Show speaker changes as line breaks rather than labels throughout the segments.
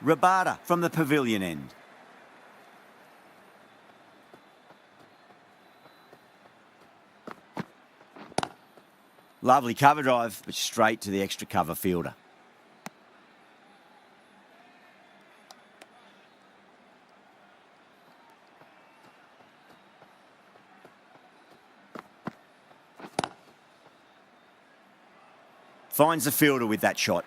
Rabada from the pavilion end. Lovely cover drive, but straight to the extra cover fielder. Finds the fielder with that shot.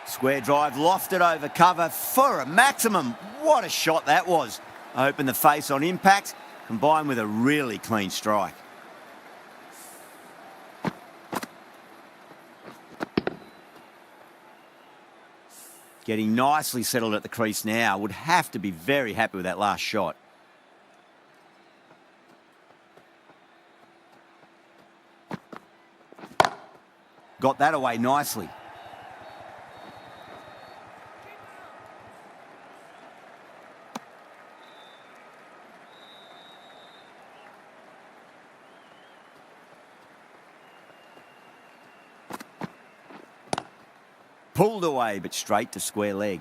Square drive, lofted over cover for a maximum. What a shot that was. Open the face on impact, combined with a really clean strike. Getting nicely settled at the crease now. Would have to be very happy with that last shot. Got that away nicely. Pulled away, but straight to square leg.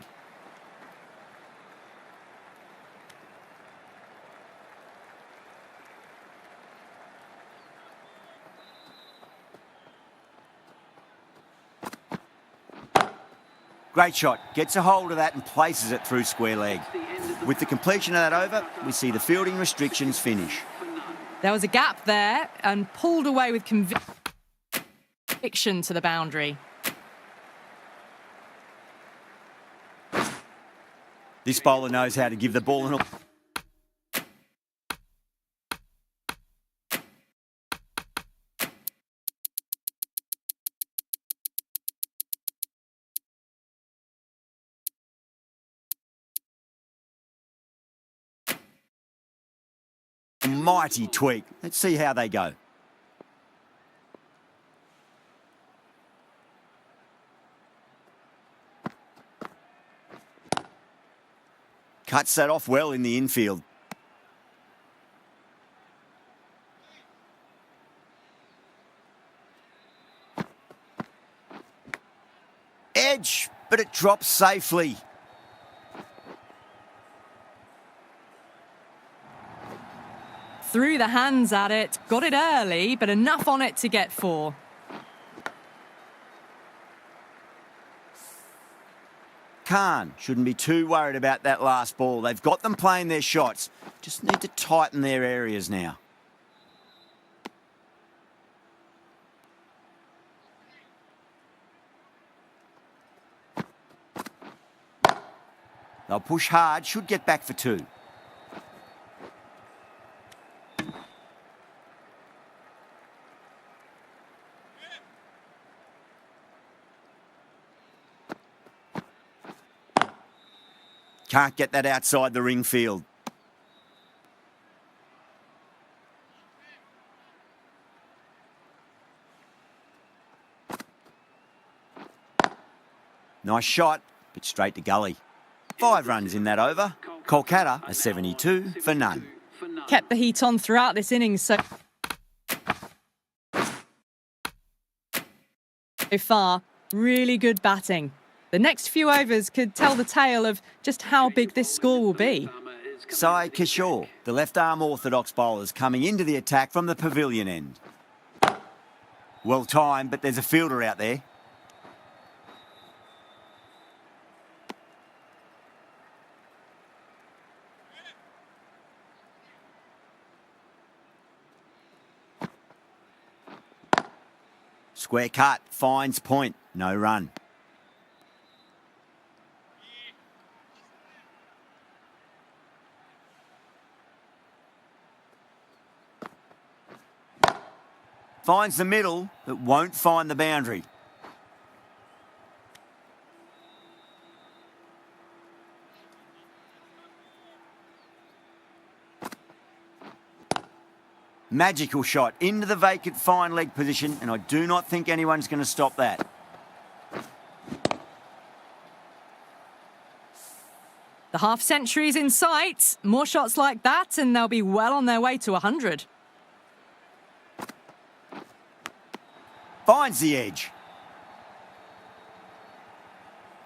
Great shot. Gets a hold of that and places it through square leg. With the completion of that over, we see the fielding restrictions finish.
There was a gap there and pulled away with conviction to the boundary.
This bowler knows how to give the ball an... mighty tweak. Let's see how they go. Cuts that off well in the infield. Edge, but it drops safely.
Threw the hands at it, got it early, but enough on it to get 4.
Khan shouldn't be too worried about that last ball. They've got them playing their shots. Just need to tighten their areas now. They'll push hard, should get back for 2. Can't get that outside the ring field. Nice shot, but straight to gully. 5 runs in that over. Kolkata a 72 for none.
Kept the heat on throughout this innings so far. Really good batting. The next few overs could tell the tale of just how big this score will be.
Sai Kishore, the left-arm orthodox bowlers coming into the attack from the pavilion end. Well timed, but there's a fielder out there. Square cut, finds point, no run. Finds the middle, but won't find the boundary. Magical shot into the vacant fine leg position, and I do not think anyone's going to stop that.
The half century's in sight. More shots like that, and they'll be well on their way to 100.
Finds the edge.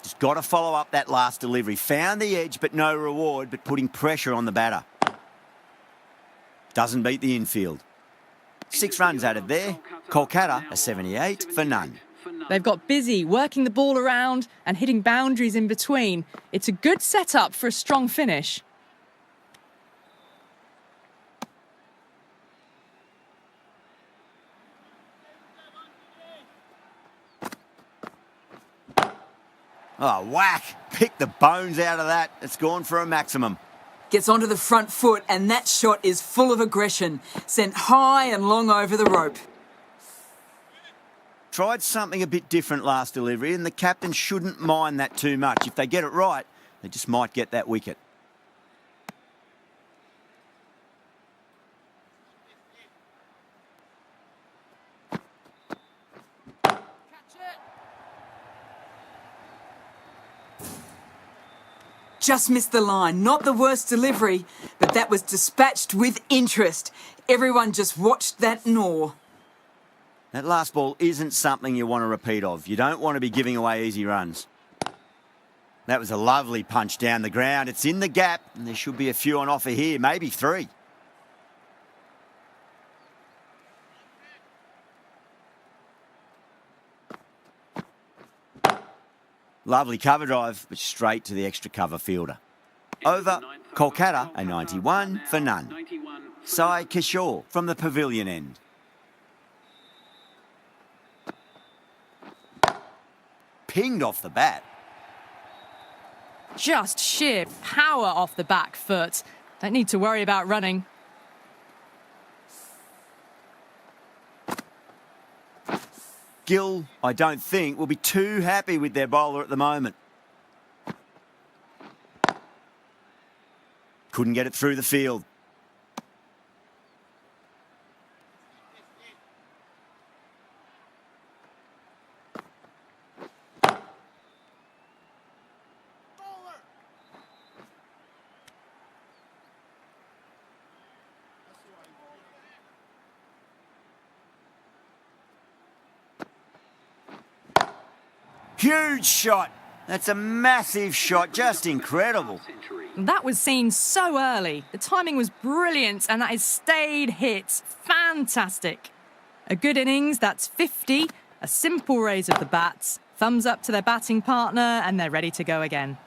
Just got to follow up that last delivery. Found the edge, but no reward, but putting pressure on the batter. Doesn't beat the infield. 6 runs added there. Kolkata a 78 for none.
They've got busy working the ball around and hitting boundaries in between. It's a good setup for a strong finish.
Oh, whack. Pick the bones out of that. It's gone for a maximum.
Gets onto the front foot, and that shot is full of aggression, sent high and long over the rope.
Tried something a bit different last delivery, and the captain shouldn't mind that too much. If they get it right, they just might get that wicket.
Just missed the line. Not the worst delivery, but that was dispatched with interest. Everyone just watched that gnaw.
That last ball isn't something you want to repeat of. You don't want to be giving away easy runs. That was a lovely punch down the ground. It's in the gap, and there should be a few on offer here, maybe 3. Lovely cover drive, but straight to the extra cover fielder. Over, Kolkata a 91 for none. Sai Kishore from the pavilion end. Pinged off the bat.
Just sheer power off the back foot. Don't need to worry about running.
Gill, I don't think, will be too happy with their bowler at the moment. Couldn't get it through the field. Huge shot. That's a massive shot. Just incredible.
That was seen so early. The timing was brilliant, and that is stayed hits. Fantastic. A good innings, that's 50. A simple raise of the bats. Thumbs up to their batting partner, and they're ready to go again.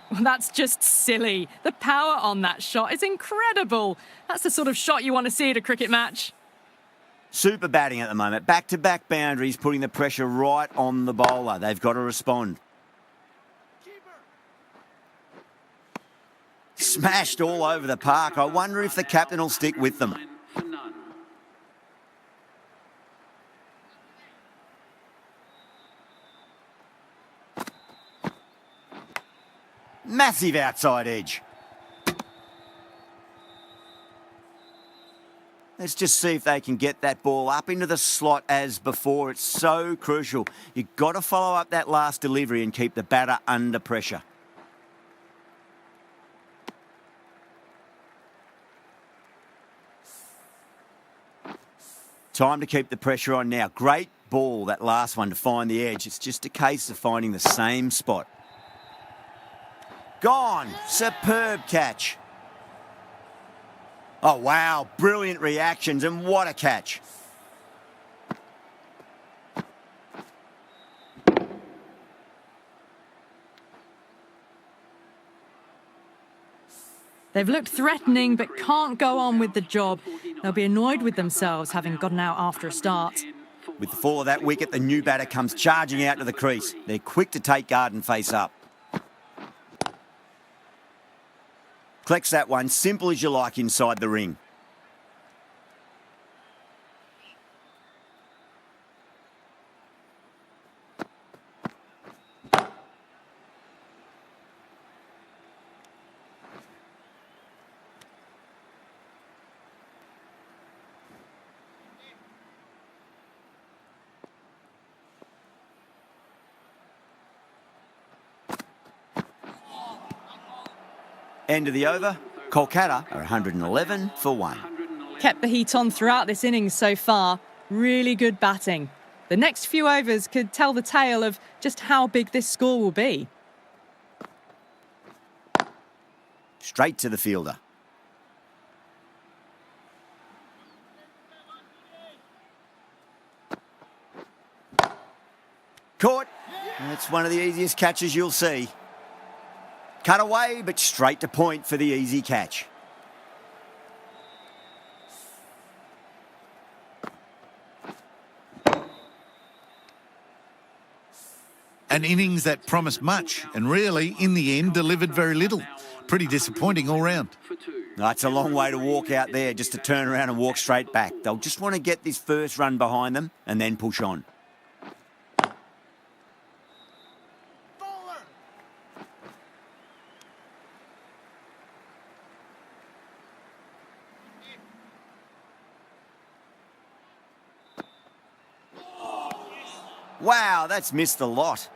Well, that's just silly. The power on that shot is incredible. That's the sort of shot you want to see at a cricket match.
Super batting at the moment. Back-to-back boundaries, putting the pressure right on the bowler. They've got to respond. Smashed all over the park. I wonder if the captain will stick with them. Massive outside edge. Let's just see if they can get that ball up into the slot as before. It's so crucial. You've got to follow up that last delivery and keep the batter under pressure. Time to keep the pressure on now. Great ball, that last one, to find the edge. It's just a case of finding the same spot. Gone. Superb catch. Oh, wow. Brilliant reactions, and what a catch.
They've looked threatening, but can't go on with the job. They'll be annoyed with themselves, having gotten out after a start.
With the fall of that wicket, the new batter comes charging out to the crease. They're quick to take guard and face up. Collects that one, simple as you like, inside the ring. End of the over. Kolkata are 111 for 1.
Kept the heat on throughout this innings so far. Really good batting. The next few overs could tell the tale of just how big this score will be.
Straight to the fielder. Caught. That's one of the easiest catches you'll see. Cut away, but straight to point for the easy catch.
An innings that promised much and really, in the end, delivered very little. Pretty disappointing all round.
That's a long way to walk out there just to turn around and walk straight back. They'll just want to get this first run behind them and then push on. Wow, that's missed a lot.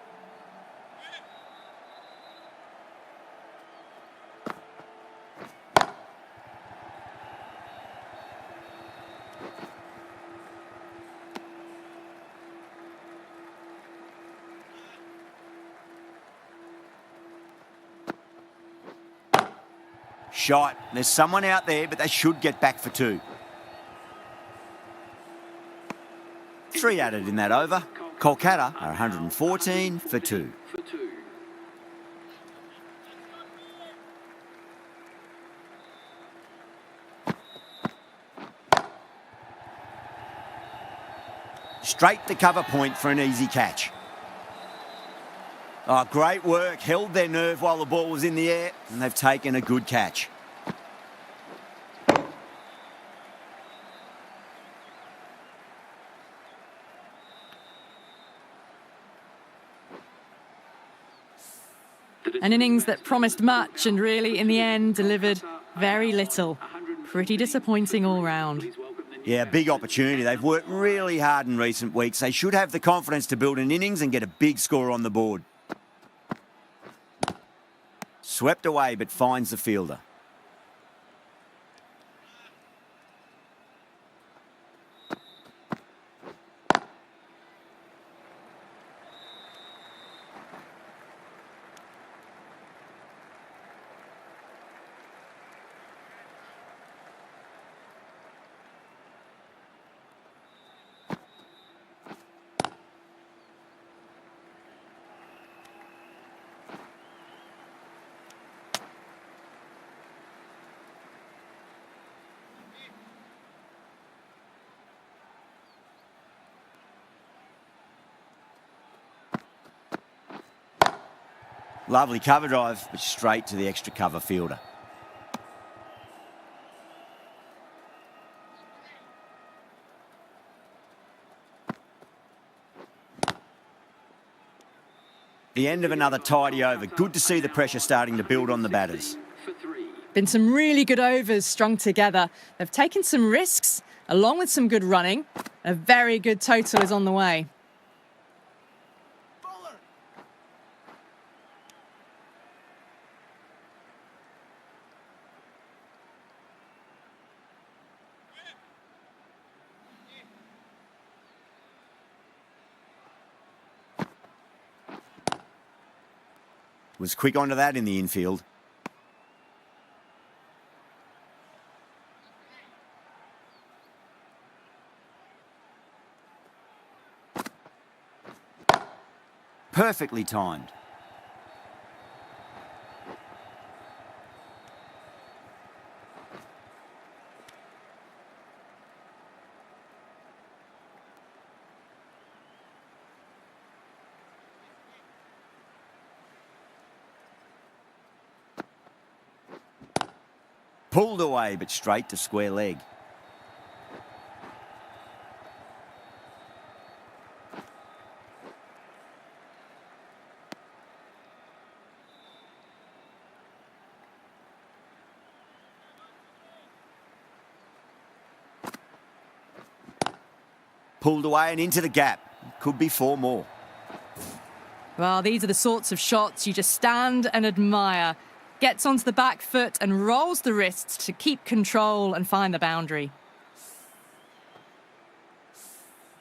Shot. There's someone out there, but they should get back for 2. 3 added in that over. Kolkata are 114 for 2. Straight to cover point for an easy catch. Oh, great work. Held their nerve while the ball was in the air, and they've taken a good catch.
An innings that promised much and really, in the end, delivered very little. Pretty disappointing all round.
Yeah, big opportunity. They've worked really hard in recent weeks. They should have the confidence to build an innings and get a big score on the board. Swept away, but finds the fielder. Lovely cover drive, but straight to the extra cover fielder. The end of another tidy over. Good to see the pressure starting to build on the batters.
Been some really good overs strung together. They've taken some risks, along with some good running. A very good total is on the way.
Was quick onto that in the infield. Perfectly timed. Pulled away, but straight to square leg. Pulled away and into the gap. Could be 4 more.
Well, these are the sorts of shots you just stand and admire. Gets onto the back foot and rolls the wrists to keep control and find the boundary.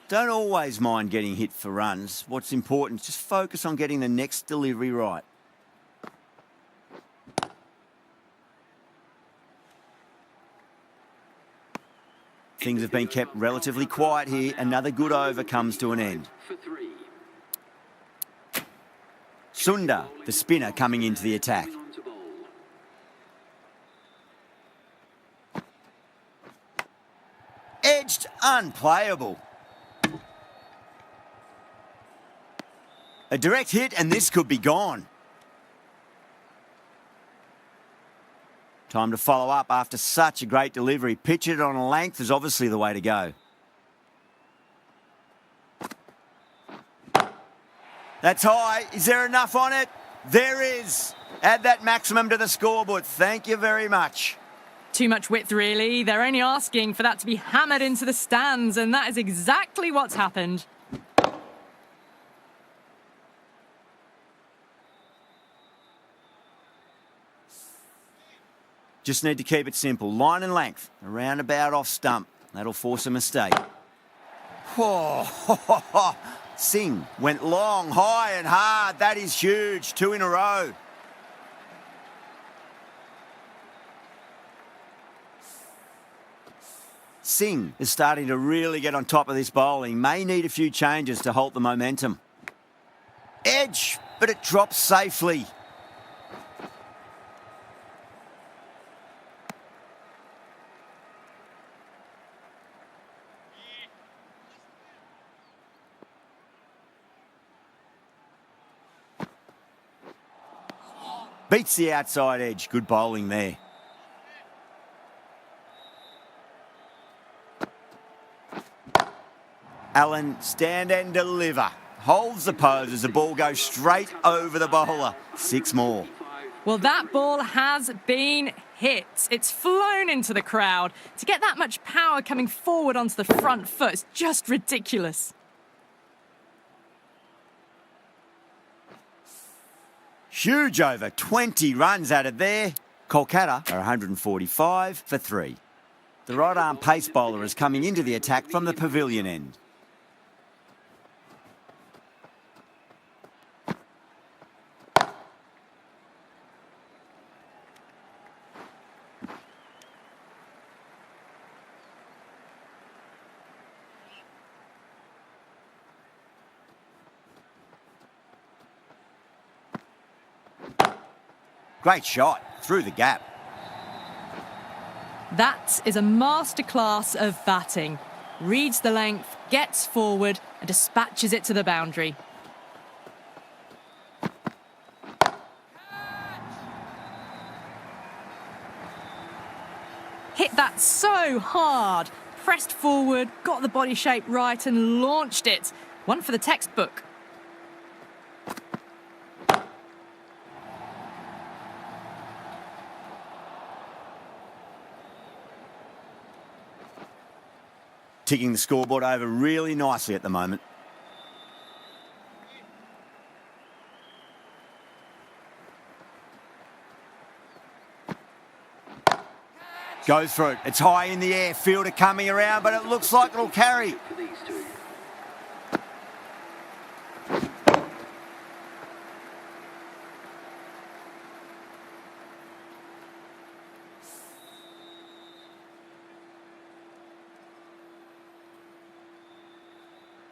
Don't always mind getting hit for runs. What's important is just focus on getting the next delivery right. Things have been kept relatively quiet here. Another good over comes to an end. Sunda, the spinner, coming into the attack. Edged, unplayable. A direct hit and this could be gone. Time to follow up after such a great delivery. Pitch it on a length is obviously the way to go. That's high. Is there enough on it? There is. Add that maximum to the scoreboard. Thank you very much.
Too much width, really. They're only asking for that to be hammered into the stands, and that is exactly what's happened.
Just need to keep it simple. Line and length. Around about off stump. That'll force a mistake. Whoa. Singh went long, high and hard. That is huge. 2 in a row. Singh is starting to really get on top of this bowling. May need a few changes to halt the momentum. Edge, but it drops safely. Beats the outside edge. Good bowling there. Allen, stand and deliver. Holds the pose as the ball goes straight over the bowler. 6 more.
Well, that ball has been hit. It's flown into the crowd. To get that much power coming forward onto the front foot is just ridiculous.
Huge over. 20 runs added there. Kolkata are 145 for 3. The right arm pace bowler is coming into the attack from the pavilion end. Great shot through the gap.
That is a masterclass of batting. Reads the length, gets forward and dispatches it to the boundary. Hit that so hard. Pressed forward, got the body shape right and launched it. One for the textbook.
Ticking the scoreboard over really nicely at the moment. Goes for it. It's high in the air. Fielder coming around, but it looks like it'll carry.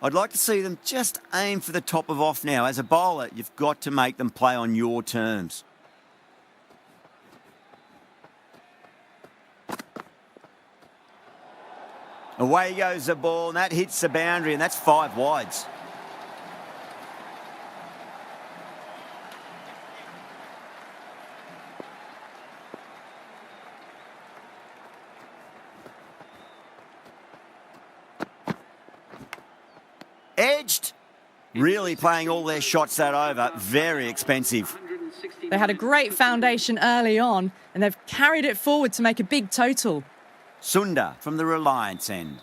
I'd like to see them just aim for the top of off now. As a bowler, you've got to make them play on your terms. Away goes the ball, and that hits the boundary, and that's 5 wides. Edged. Really playing all their shots that over. Very expensive.
They had a great foundation early on and they've carried it forward to make a big total.
Sunda from the Reliance end.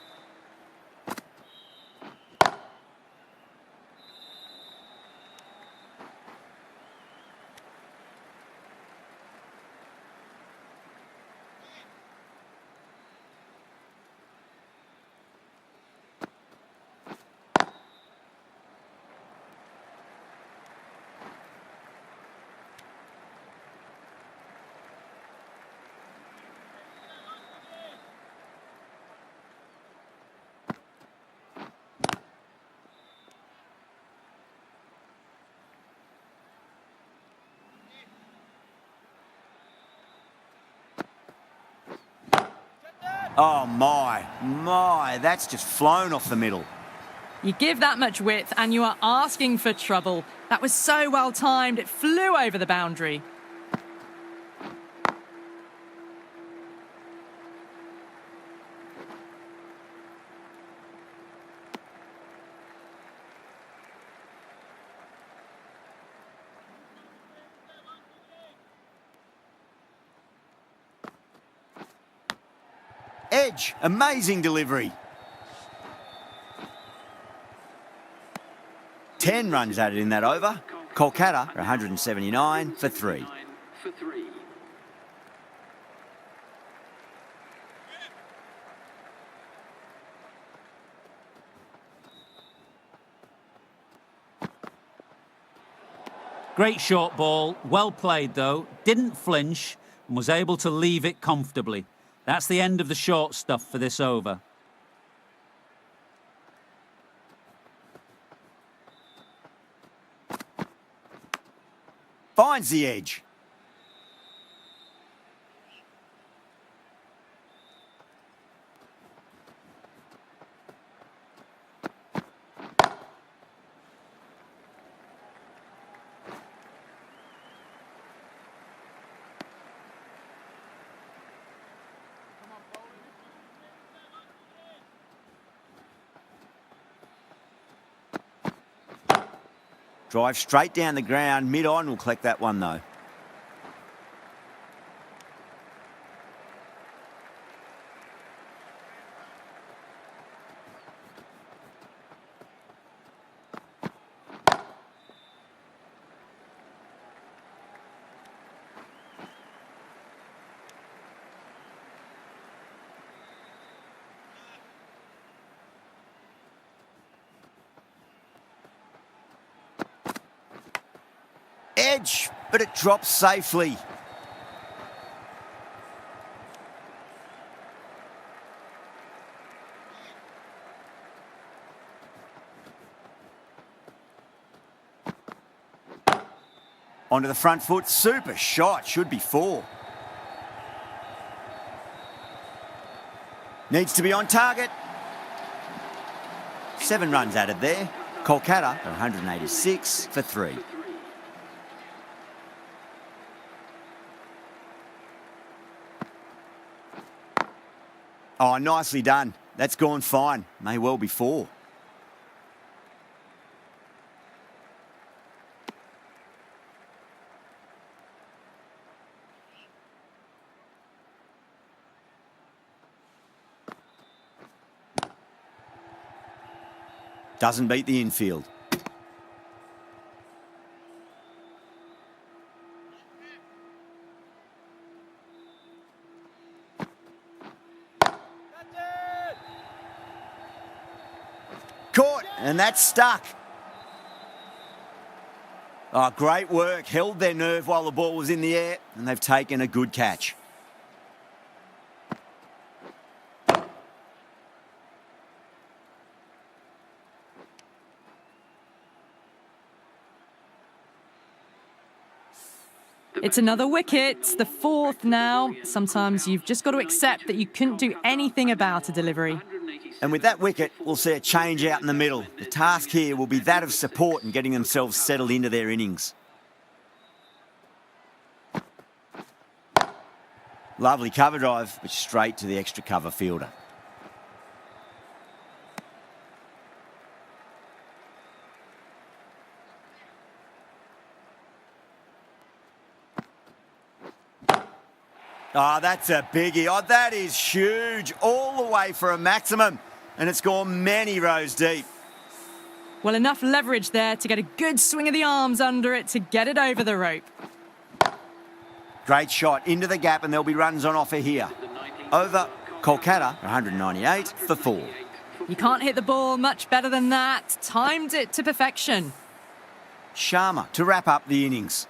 Oh, my, that's just flown off the middle.
You give that much width and you are asking for trouble. That was so well timed, it flew over the boundary.
Edge, amazing delivery. 10 runs added in that over. Kolkata, 179 for 3.
Great short ball, well played though, didn't flinch and was able to leave it comfortably. That's the end of the short stuff for this over.
Finds the edge. Drive straight down the ground, mid-on, will collect that one though. Edge, but it drops safely. Onto the front foot, super shot, should be 4. Needs to be on target. 7 runs added there. Kolkata, 186 for 3. Oh, nicely done. That's gone fine. May well be 4. Doesn't beat the infield. Caught, and that's stuck. Oh, great work. Held their nerve while the ball was in the air, and they've taken a good catch.
It's another wicket, the 4th now. Sometimes you've just got to accept that you couldn't do anything about a delivery.
And with that wicket, we'll see a change out in the middle. The task here will be that of support and getting themselves settled into their innings. Lovely cover drive, but straight to the extra cover fielder. Oh, that's a biggie. Oh, that is huge. All the way for a maximum. And it's gone many rows deep.
Well, enough leverage there to get a good swing of the arms under it to get it over the rope.
Great shot into the gap, and there'll be runs on offer here. Over Kolkata, 198 for 4.
You can't hit the ball much better than that. Timed it to perfection.
Sharma to wrap up the innings.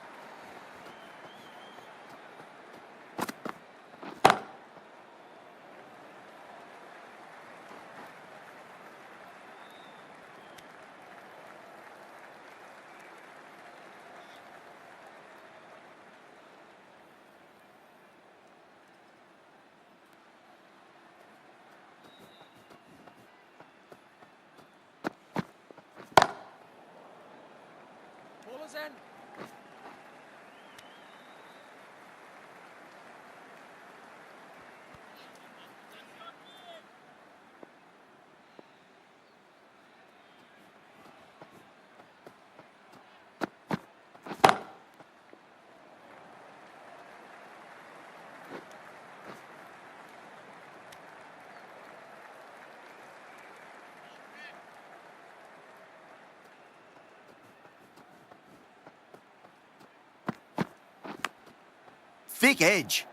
thick edge.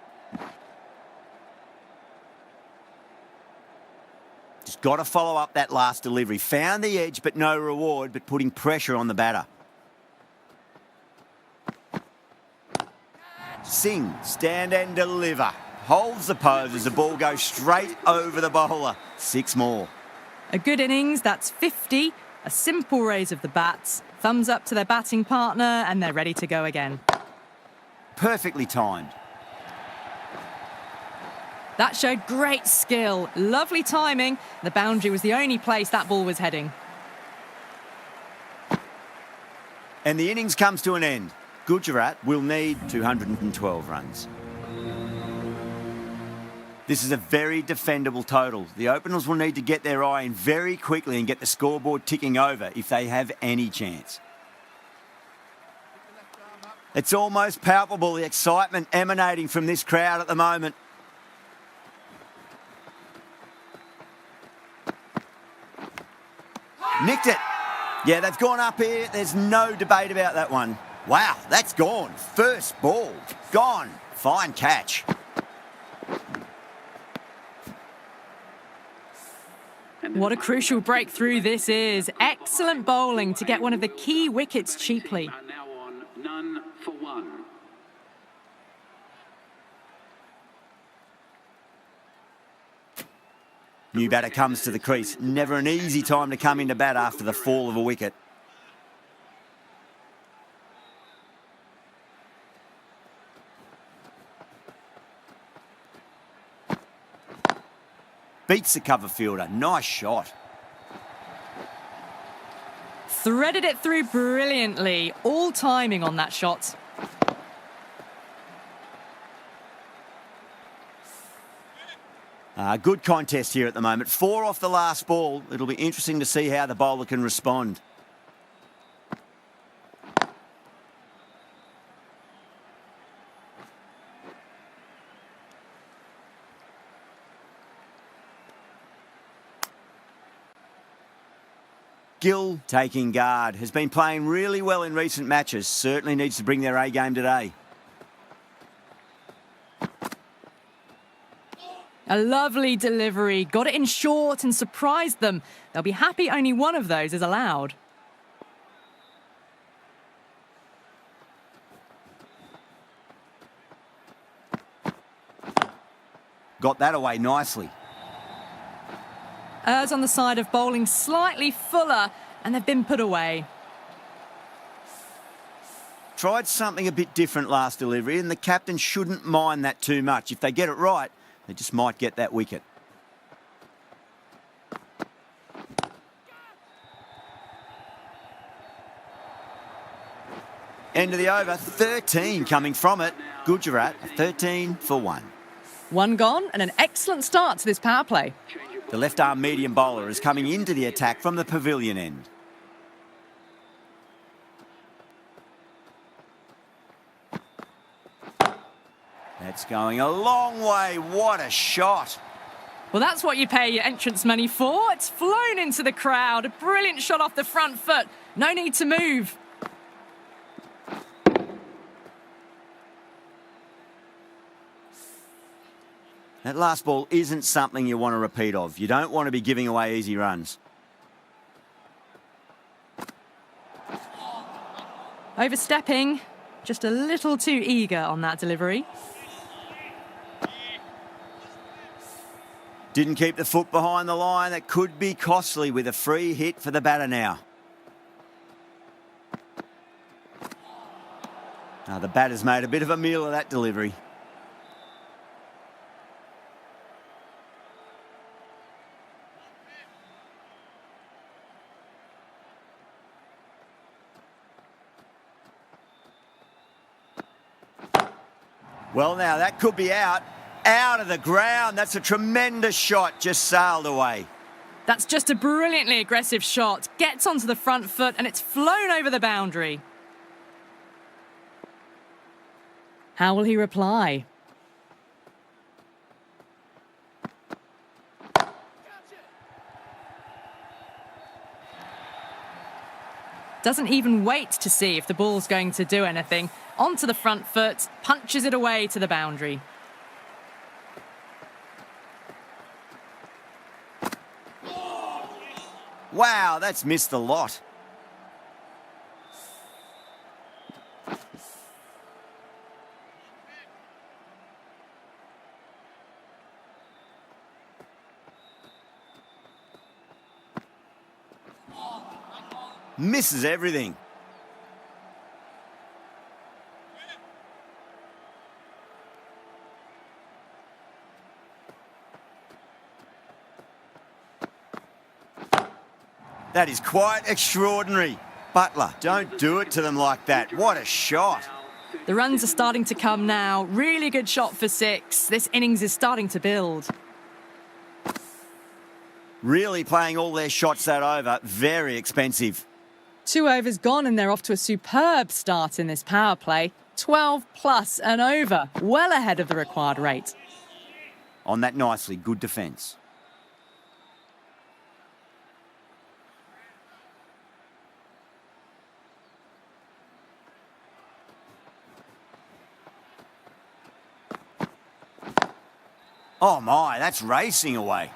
Just got to follow up that last delivery. Found the edge, but no reward, but putting pressure on the batter. Singh, stand and deliver. Holds the pose as the ball goes straight over the bowler. 6 more.
A good innings, that's 50. A simple raise of the bats. Thumbs up to their batting partner, and they're ready to go again.
Perfectly timed.
That showed great skill, lovely timing. The boundary was the only place that ball was heading.
And the innings comes to an end. Gujarat will need 212 runs. This is a very defendable total. The openers will need to get their eye in very quickly and get the scoreboard ticking over if they have any chance. It's almost palpable, the excitement emanating from this crowd at the moment. Nicked it. Yeah, they've gone up here. There's no debate about that one. Wow, that's gone. First ball. Gone. Fine catch.
What a crucial breakthrough this is. Excellent bowling to get one of the key wickets cheaply.
Are now on none for one.
New batter comes to the crease. Never an easy time to come into bat after the fall of a wicket. Beats the cover fielder. Nice shot.
Threaded it through brilliantly. All timing on that shot.
Good contest here at the moment. 4 off the last ball. It'll be interesting to see how the bowler can respond. Gill taking guard. Has been playing really well in recent matches. Certainly needs to bring their A game today.
A lovely delivery. Got it in short and surprised them. They'll be happy only one of those is allowed.
Got that away nicely.
Errs on the side of bowling slightly fuller, and they've been put away.
Tried something a bit different last delivery, and the captain shouldn't mind that too much. If they get it right, they just might get that wicket. End of the over, 13 coming from it. Gujarat, 13 for 1.
One gone, and an excellent start to this power play.
The left-arm medium bowler is coming into the attack from the pavilion end. That's going a long way. What a shot.
Well, that's what you pay your entrance money for. It's flown into the crowd. A brilliant shot off the front foot. No need to move.
That last ball isn't something you want to repeat of. You don't want to be giving away easy runs.
Overstepping. Just a little too eager on that delivery.
Didn't keep the foot behind the line. That could be costly with a free hit for the batter now. Now the batter's made a bit of a meal of that delivery. Well, now that could be out of the ground. That's a tremendous shot, just sailed away.
That's just a brilliantly aggressive shot. Gets onto the front foot and it's flown over the boundary. How will he reply? Doesn't even wait to see if the ball's going to do anything. onto the front foot, punches it away to the boundary.
Wow, that's missed a lot. Misses everything. That is quite extraordinary. Butler, don't do it to them like that. What a shot.
The runs are starting to come now. Really good shot for 6. This innings is starting to build.
Really playing all their shots that over. Very expensive.
2 overs gone and they're off to a superb start in this power play. 12 plus and over, well ahead of the required rate.
On that nicely, good defence. Oh my, that's racing away.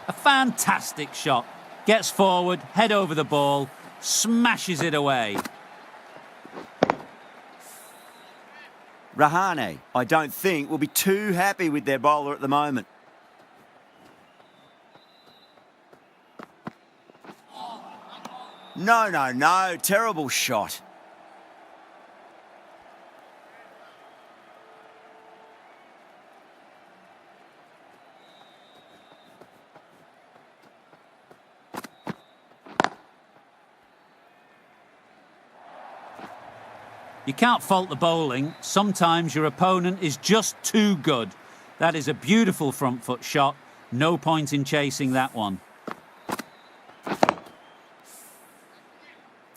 A fantastic shot. Gets forward, head over the ball, smashes it away.
Rahane, I don't think, will be too happy with their bowler at the moment. No, terrible shot.
You can't fault the bowling. Sometimes your opponent is just too good. That is a beautiful front foot shot. No point in chasing that one.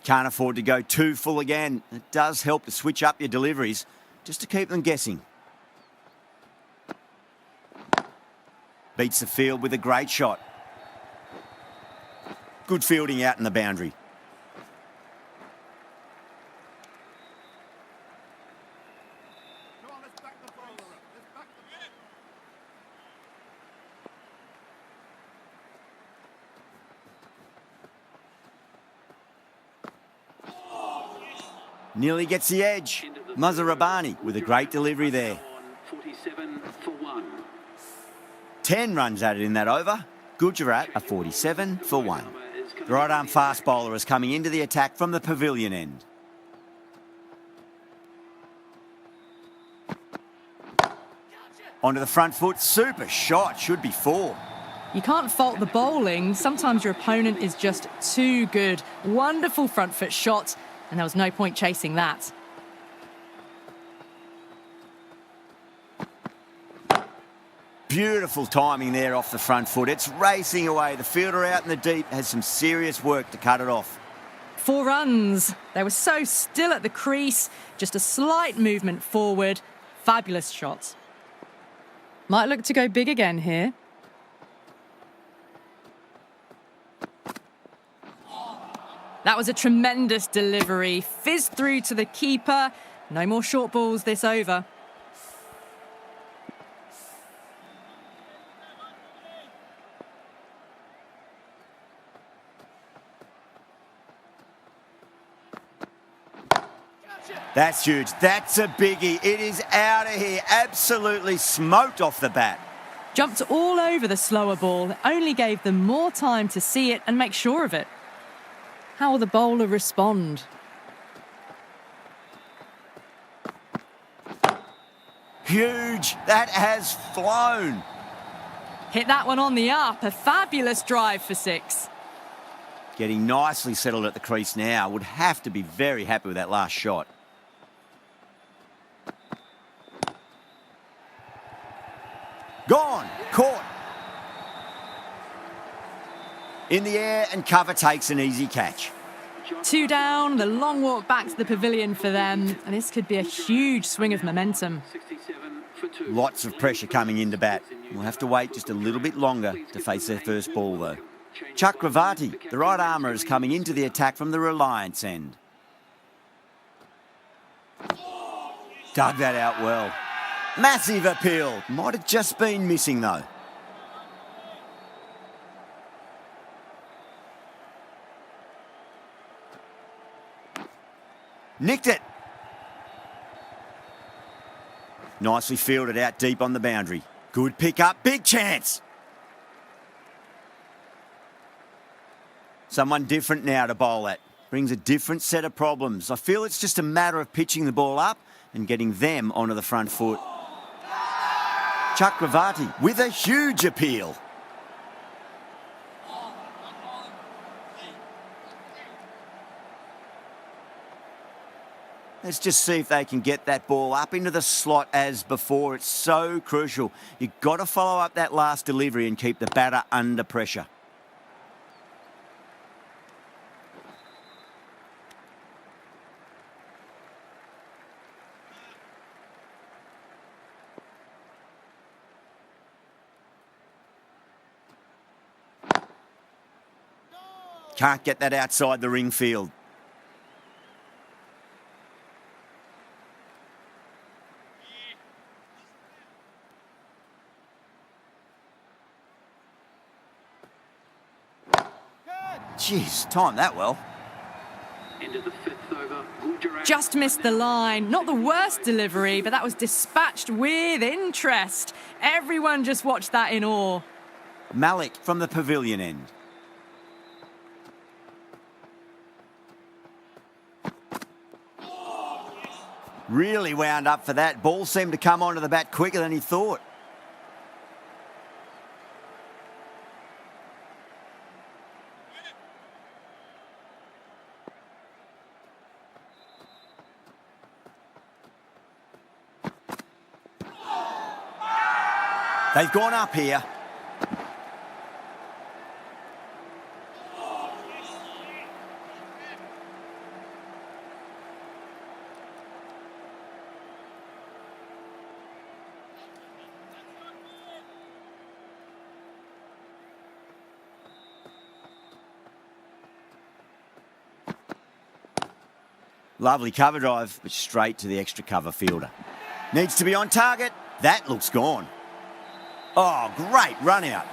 Can't afford to go too full again. It does help to switch up your deliveries, just to keep them guessing. Beats the field with a great shot. Good fielding out in the boundary. Nearly gets the edge. Mazharabani with a great delivery there.
47 for 1.
10 runs added in that over. Gujarat a 47 for 1. The right arm fast bowler is coming into the attack from the pavilion end. Onto the front foot, super shot, should be 4.
You can't fault the bowling. Sometimes your opponent is just too good. Wonderful front foot shot, and there was no point chasing that.
Beautiful timing there off the front foot. It's racing away. The fielder out in the deep has some serious work to cut it off.
4 runs. They were so still at the crease. Just a slight movement forward. Fabulous shot. Might look to go big again here. That was a tremendous delivery. Fizzed through to the keeper. No more short balls this over.
That's huge. That's a biggie. It is out of here. Absolutely smoked off the bat.
Jumped all over the slower ball. Only gave them more time to see it and make sure of it. How will the bowler respond?
Huge. That has flown.
Hit that one on the up. A fabulous drive for 6.
Getting nicely settled at the crease now. Would have to be very happy with that last shot. Gone. Caught. In the air and cover takes an easy catch.
2 down, the long walk back to the pavilion for them, and this could be a huge swing of momentum.
67 for 2.
Lots of pressure coming into bat. We'll have to wait just a little bit longer to face their first ball though. Chakravarti, the right armour, is coming into the attack from the Reliance end. Dug that out well. Massive appeal. Might have just been missing though. Nicked it. Nicely fielded out deep on the boundary. Good pick up, big chance. Someone different now to bowl at. Brings a different set of problems. I feel it's just a matter of pitching the ball up and getting them onto the front foot. Chakravarti with a huge appeal. Let's just see if they can get that ball up into the slot as before. It's so crucial. You've got to follow up that last delivery and keep the batter under pressure. Can't get that outside the ring field. Jeez, timed that well.
End of the fifth over. Gujarat.
Just missed the line. Not the worst delivery, but that was dispatched with interest. Everyone just watched that in awe.
Malik from the pavilion end. Really wound up for that. Ball seemed to come onto the bat quicker than he thought. They've gone up here. Lovely cover drive, but straight to the extra cover fielder. Needs to be on target. That looks gone. Oh, great run out.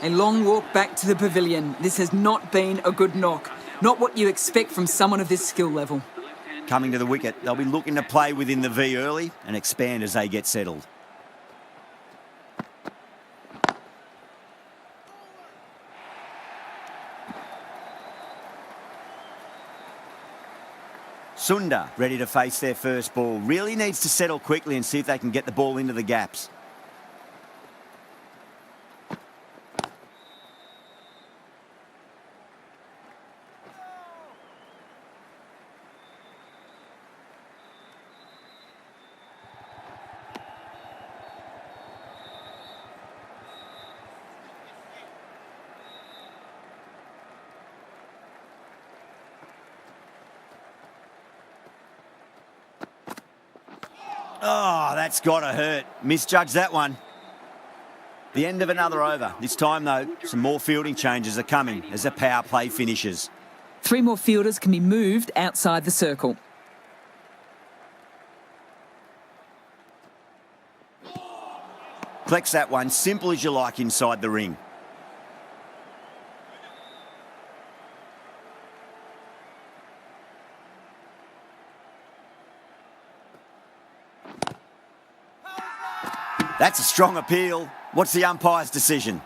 A long walk back to the pavilion. This has not been a good knock. Not what you expect from someone of this skill level.
Coming to the wicket, they'll be looking to play within the V early and expand as they get settled. Sunda ready to face their first ball. Really needs to settle quickly and see if they can get the ball into the gaps. Oh, that's got to hurt. Misjudged that one. The end of another over. This time, though, some more fielding changes are coming as the power play finishes.
3 more fielders can be moved outside the circle.
Collects that one, simple as you like inside the ring. That's a strong appeal. What's the umpire's decision?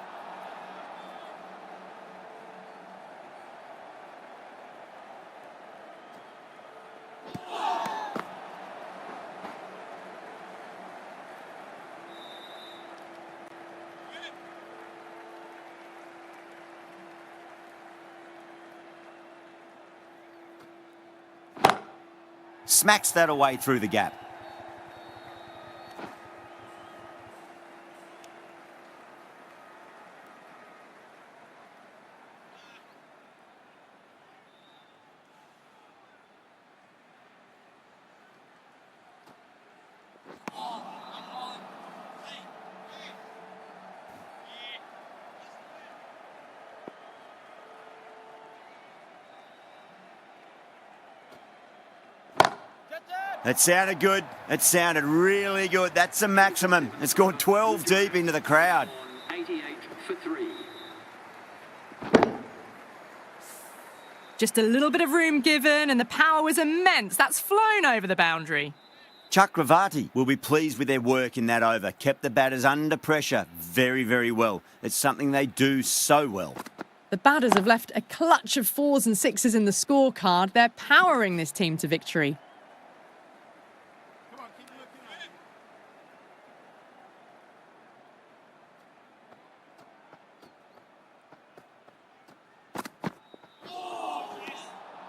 Smacks that away through the gap. It sounded good. It sounded really good. That's the maximum. It's gone 12 deep into the crowd.
88 for 3.
Just a little bit of room given, and the power was immense. That's flown over the boundary.
Chakravarti will be pleased with their work in that over. Kept the batters under pressure very, very well. It's something they do so well.
The batters have left a clutch of 4s and 6s in the scorecard. They're powering this team to victory.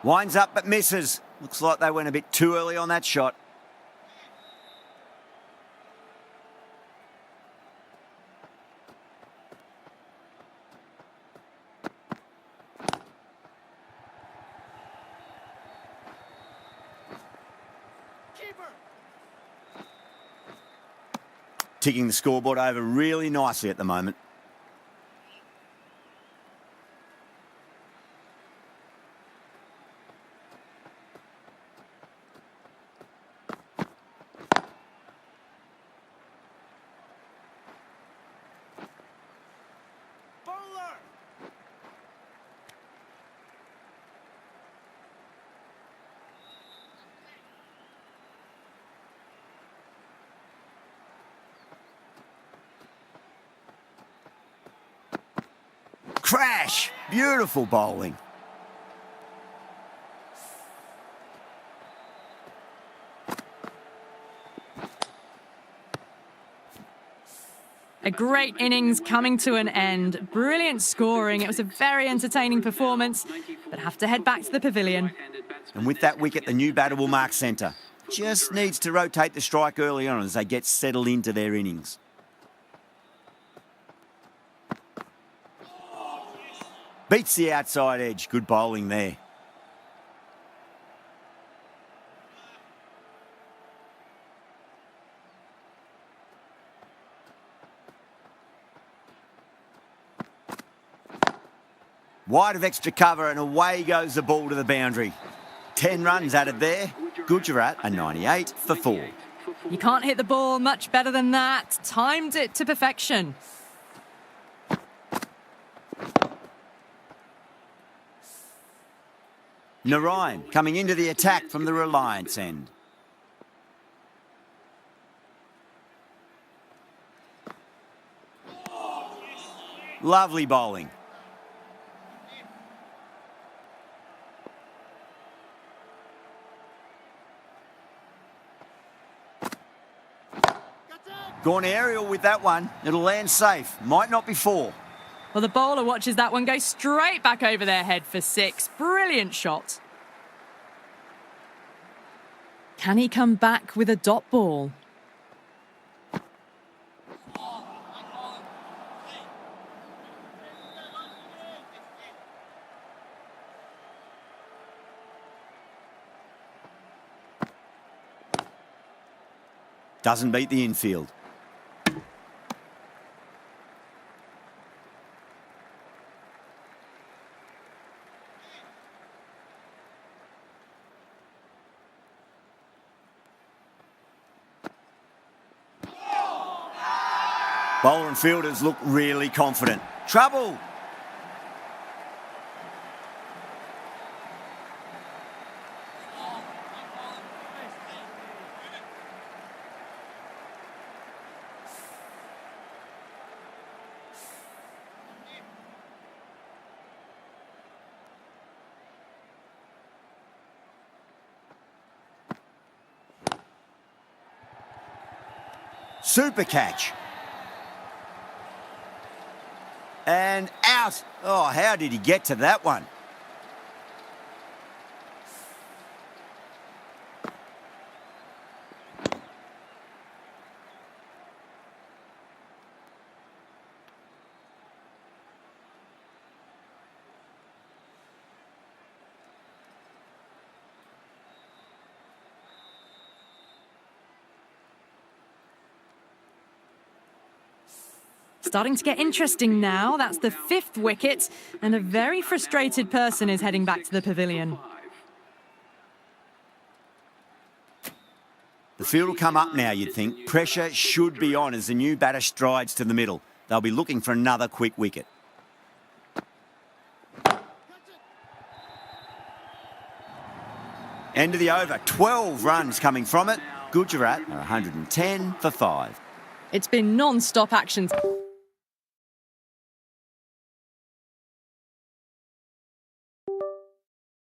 Winds up but misses. Looks like they went a bit too early on that shot. Ticking the scoreboard over really nicely at the moment. Crash! Beautiful bowling.
A great innings coming to an end. Brilliant scoring. It was a very entertaining performance, but have to head back to the pavilion.
And with that wicket, the new batter will mark centre. Just needs to rotate the strike early on as they get settled into their innings. Beats the outside edge. Good bowling there. Wide of extra cover and away goes the ball to the boundary. 10 runs added there. Gujarat a 98 for 4.
You can't hit the ball much better than that. Timed it to perfection.
Narayan coming into the attack from the Reliance end. Lovely bowling. Gone aerial with that one. It'll land safe. Might not be 4.
Well, the bowler watches that one go straight back over their head for 6. Brilliant shot. Can he come back with a dot ball?
Doesn't beat the infield. Bowler and fielders look really confident. Trouble! Super catch. And out. Oh, how did he get to that one?
Starting to get interesting now. That's the 5th wicket, and a very frustrated person is heading back to the pavilion.
The field will come up now, you'd think. Pressure should be on as the new batter strides to the middle. They'll be looking for another quick wicket. End of the over. 12 runs coming from it. Gujarat are 110 for 5.
It's been non-stop action.